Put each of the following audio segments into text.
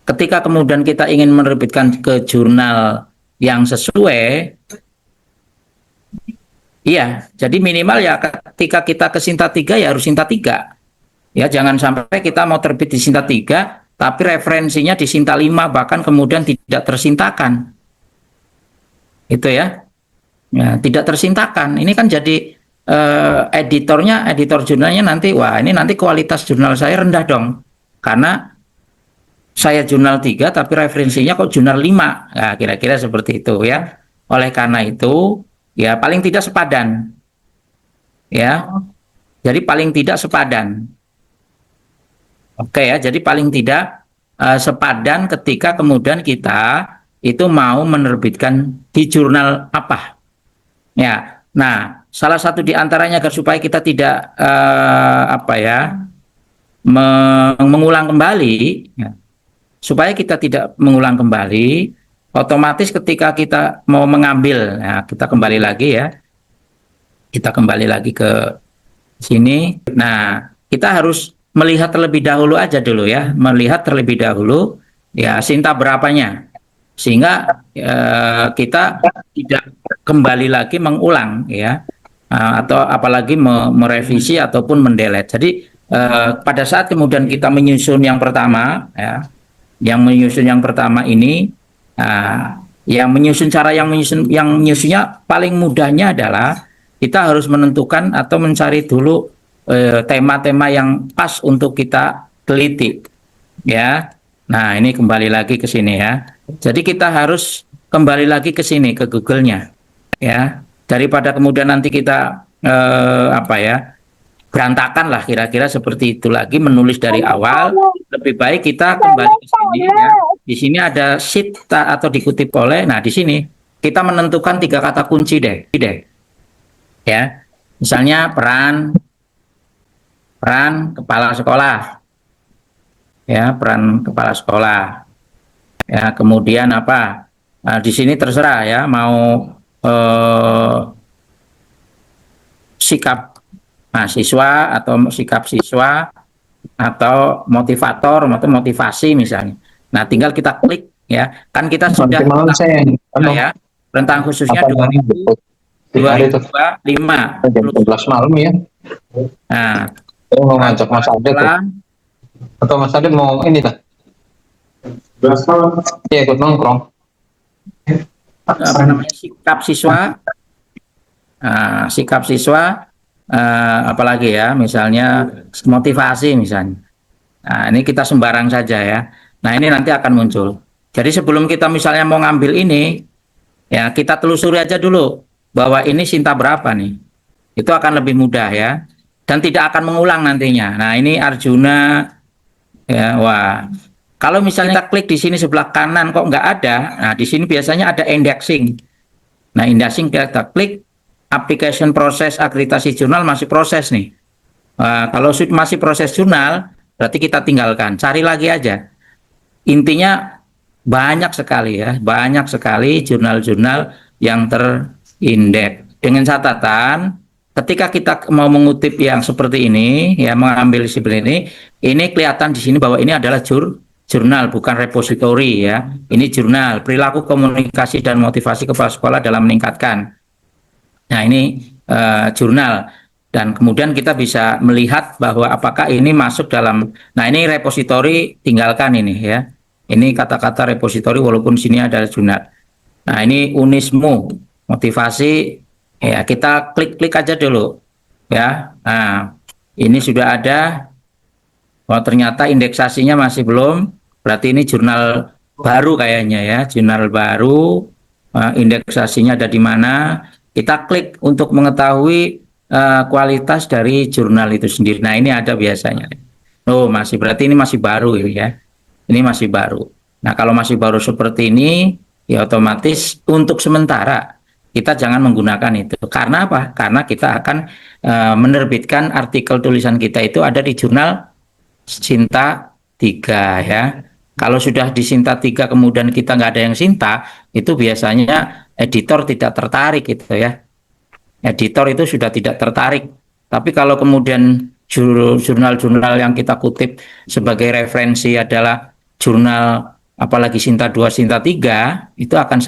ketika kemudian kita ingin menerbitkan ke jurnal yang sesuai, iya, jadi minimal ya ketika kita ke Sinta 3 ya harus Sinta 3. Ya, jangan sampai kita mau terbit di Sinta 3, tapi referensinya di Sinta 5, bahkan kemudian tidak tersintakan. Itu ya. Ya, tidak tersintakan. Ini kan jadi editor jurnalnya nanti, wah ini nanti kualitas jurnal saya rendah dong. Karena saya jurnal 3 tapi referensinya kok jurnal 5. Nah, kira-kira seperti itu ya. Oleh karena itu, ya paling tidak sepadan. Ya. Jadi paling tidak sepadan. Oke ya, jadi paling tidak sepadan ketika kemudian kita itu mau menerbitkan di jurnal apa. Ya, nah salah satu di antaranya agar supaya kita tidak mengulang kembali, ya, supaya kita tidak mengulang kembali, otomatis ketika kita mau mengambil, ya, kita kembali lagi ya, kita kembali lagi ke sini. Nah, kita harus melihat terlebih dahulu aja dulu ya, melihat terlebih dahulu ya Sinta berapanya, sehingga kita tidak kembali lagi mengulang ya, atau apalagi merevisi ataupun mendelete. Jadi pada saat kemudian kita menyusun yang pertama ya, yang menyusun yang pertama ini, yang menyusunnya paling mudahnya adalah kita harus menentukan atau mencari dulu tema-tema yang pas untuk kita teliti ya. Nah, ini kembali lagi ke sini ya. Jadi kita harus kembali lagi ke sini, ke Google-nya ya. Daripada kemudian nanti kita berantakan lah, kira-kira seperti itu lagi menulis dari awal. Lebih baik kita kembali ke sini ya. Di sini ada sheet atau dikutip oleh. Nah, di sini kita menentukan 3 kata kunci deh. Ya. Misalnya peran kepala sekolah. Ya, peran kepala sekolah. Ya, kemudian apa? Nah, di sini terserah ya, mau sikap mahasiswa atau sikap siswa atau motivator atau motivasi misalnya. Nah, tinggal kita klik ya. Kan kita sudah ya, tentang khususnya 2005 11 malam ya. Nah, mau ngajak Mas Adit atau Mas Adit mau ini lah. 11 malam. Iya, ikut nongkrong. Apa namanya, sikap siswa, apalagi ya, misalnya motivasi misalnya. Nah, ini kita sembarang saja ya. Nah, ini nanti akan muncul. Jadi sebelum kita misalnya mau ngambil ini, ya kita telusuri aja dulu bahwa ini Sinta berapa nih. Itu akan lebih mudah ya. Dan tidak akan mengulang nantinya. Nah, ini Arjuna ya, wah. Kalau misalnya kita klik di sini sebelah kanan kok nggak ada, nah di sini biasanya ada indexing. Nah, indexing kita klik, application proses akreditasi jurnal masih proses nih. Kalau masih proses jurnal, berarti kita tinggalkan, cari lagi aja. Intinya banyak sekali ya, banyak sekali jurnal-jurnal yang terindeks. Dengan catatan, ketika kita mau mengutip yang seperti ini, ya mengambil seperti ini kelihatan di sini bahwa ini adalah jurnal, bukan repository ya. Ini jurnal, perilaku komunikasi dan motivasi kepala sekolah dalam meningkatkan. Nah, ini jurnal. Dan kemudian kita bisa melihat bahwa apakah ini masuk dalam, nah ini repository, tinggalkan ini ya. Ini kata-kata repository walaupun sini ada jurnal. Nah, ini Unismu, motivasi, ya kita klik aja dulu ya. Nah, ini sudah ada. Oh, ternyata indeksasinya masih belum. Berarti ini jurnal baru kayaknya ya, jurnal baru, indeksasinya ada di mana. Kita klik untuk mengetahui kualitas dari jurnal itu sendiri. Nah, ini ada biasanya. Oh, berarti ini masih baru ya. Ini masih baru. Nah, kalau masih baru seperti ini, ya otomatis untuk sementara kita jangan menggunakan itu. Karena apa? Karena kita akan menerbitkan artikel tulisan kita itu ada di jurnal Sinta 3 ya. Kalau sudah di Sinta 3 kemudian kita nggak ada yang Sinta, itu biasanya editor tidak tertarik gitu ya. Editor itu sudah tidak tertarik. Tapi kalau kemudian jurnal-jurnal yang kita kutip sebagai referensi adalah jurnal apalagi Sinta 2, Sinta 3 itu akan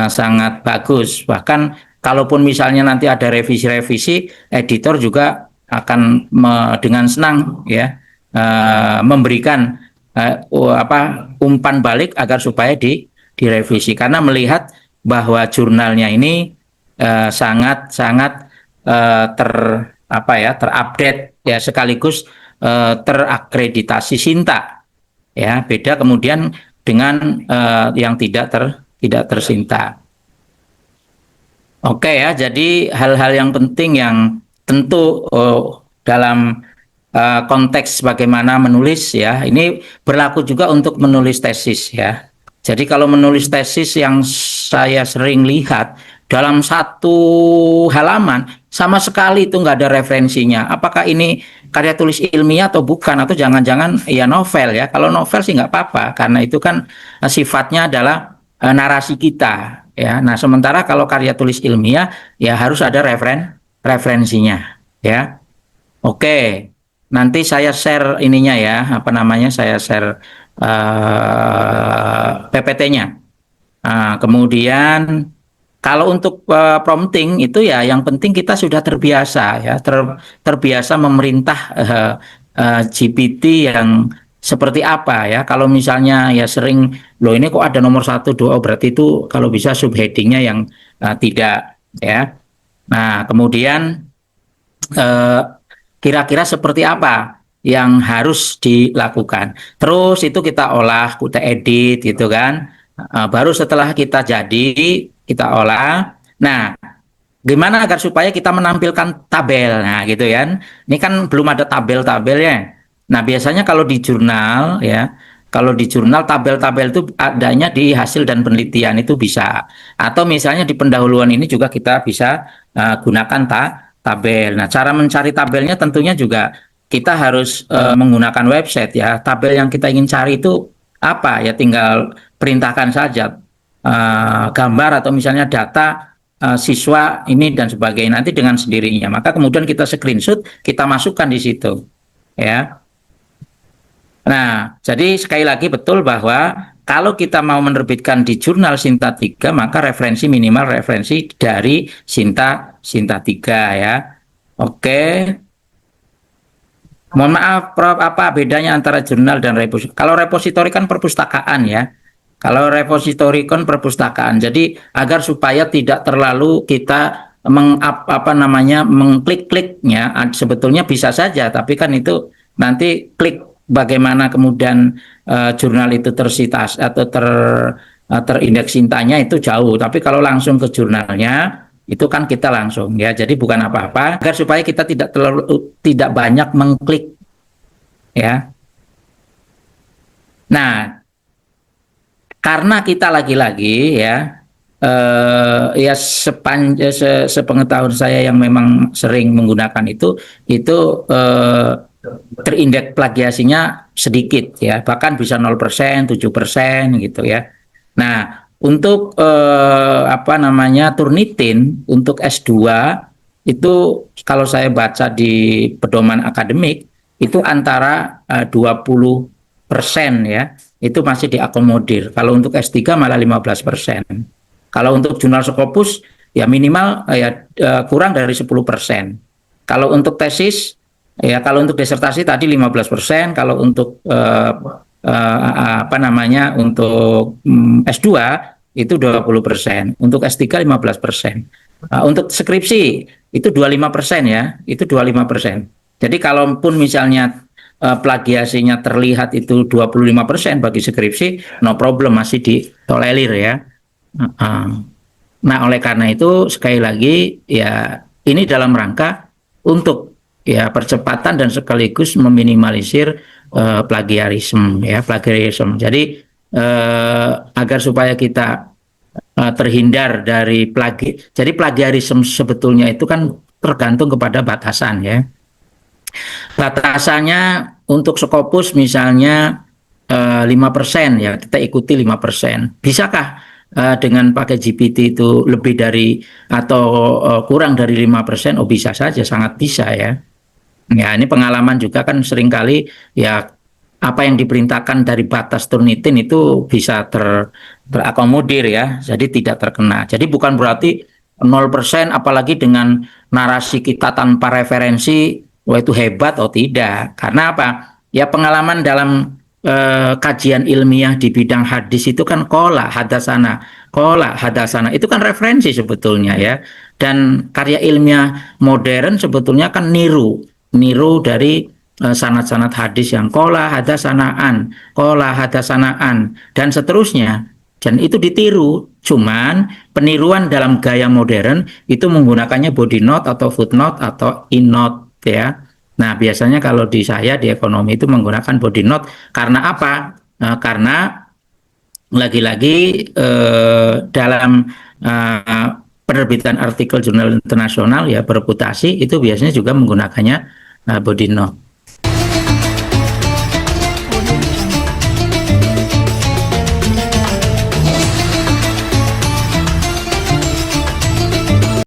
sangat bagus. Bahkan kalaupun misalnya nanti ada revisi-revisi, editor juga akan dengan senang ya memberikan umpan balik agar supaya direvisi, karena melihat bahwa jurnalnya ini sangat terupdate ya, sekaligus terakreditasi Sinta ya, beda kemudian dengan yang tidak tersinta. Oke ya, jadi hal-hal yang penting yang tentu dalam konteks bagaimana menulis ya, ini berlaku juga untuk menulis tesis ya. Jadi kalau menulis tesis yang saya sering lihat dalam satu halaman sama sekali itu nggak ada referensinya. Apakah ini karya tulis ilmiah atau bukan, atau jangan-jangan ya novel ya? Kalau novel sih nggak apa-apa karena itu kan sifatnya adalah narasi kita ya. Nah sementara kalau karya tulis ilmiah ya harus ada referensinya ya. Oke, nanti saya share ininya ya, saya share PPT-nya. Kemudian kalau untuk prompting itu ya yang penting kita sudah terbiasa ya, terbiasa memerintah GPT yang seperti apa ya. Kalau misalnya ya sering, loh ini kok ada nomor 1, 2, berarti itu kalau bisa subheadingnya yang tidak ya. Nah kemudian kira-kira seperti apa yang harus dilakukan. Terus itu kita olah, kita edit gitu kan. Baru setelah kita kita olah. Nah, gimana agar supaya kita menampilkan tabel? Nah, gitu kan. Ini kan belum ada tabel-tabelnya. Nah, biasanya kalau di jurnal ya, tabel-tabel itu adanya di hasil dan penelitian itu bisa. Atau misalnya di pendahuluan ini juga kita bisa gunakan tabel. Nah, cara mencari tabelnya tentunya juga kita harus menggunakan website ya. Tabel yang kita ingin cari itu apa ya, tinggal perintahkan saja gambar atau misalnya data siswa ini dan sebagainya, nanti dengan sendirinya. Maka kemudian kita screenshot, kita masukkan di situ ya. Nah, jadi sekali lagi betul bahwa kalau kita mau menerbitkan di jurnal Sinta 3, maka minimal referensi dari Sinta 3 ya. Oke. Mohon maaf Prof, apa bedanya antara jurnal dan repositori? Kalau repositori kan perpustakaan ya. Kalau repositori kan perpustakaan. Jadi agar supaya tidak terlalu kita mengklik-kliknya, sebetulnya bisa saja, tapi kan itu nanti klik bagaimana kemudian jurnal itu tersitas atau terindeks Sintanya itu jauh. Tapi kalau langsung ke jurnalnya itu kan kita langsung ya. Jadi bukan apa-apa, agar supaya kita tidak banyak mengklik ya. Nah, karena kita lagi-lagi ya sepengetahuan saya yang memang sering menggunakan itu terindeks plagiasinya sedikit ya, bahkan bisa 0%, 7% gitu ya. Nah, untuk Turnitin untuk S2 itu kalau saya baca di pedoman akademik itu antara 20% ya, itu masih diakomodir. Kalau untuk S3 malah 15%. Kalau untuk jurnal Scopus ya minimal kurang dari 10%. Kalau untuk tesis ya, kalau untuk disertasi tadi 15%, kalau untuk untuk S2 itu 20%, untuk S3 15%. Untuk skripsi itu 25% ya, itu 25%. Jadi kalaupun misalnya plagiasinya terlihat itu 25% bagi skripsi, no problem, masih ditolerir ya. Nah, oleh karena itu sekali lagi ya ini dalam rangka untuk ya percepatan dan sekaligus meminimalisir plagiarisme ya, plagiarisme. Jadi agar supaya kita terhindar dari Jadi plagiarisme sebetulnya itu kan tergantung kepada batasan ya. Batasannya untuk Scopus misalnya 5% ya, kita ikuti 5%. Bisakah dengan pakai GPT itu lebih dari atau kurang dari 5%? Oh bisa saja, sangat bisa ya. Ya ini pengalaman juga kan seringkali ya apa yang diperintahkan dari batas Turnitin itu bisa terakomodir ya, jadi tidak terkena. Jadi bukan berarti 0% apalagi dengan narasi kita tanpa referensi, wah itu hebat atau tidak. Karena apa? Ya pengalaman dalam kajian ilmiah di bidang hadis itu kan kola hadasana itu kan referensi sebetulnya ya. Dan karya ilmiah modern sebetulnya kan niru dari sanad-sanad hadis yang kola hadasanaan dan seterusnya, dan itu ditiru. Cuman peniruan dalam gaya modern itu menggunakannya body note atau footnote atau in note ya. Nah biasanya kalau di saya di ekonomi itu menggunakan body note karena apa? Karena lagi-lagi dalam eh, penerbitan artikel jurnal internasional ya bereputasi itu biasanya juga menggunakannya body note.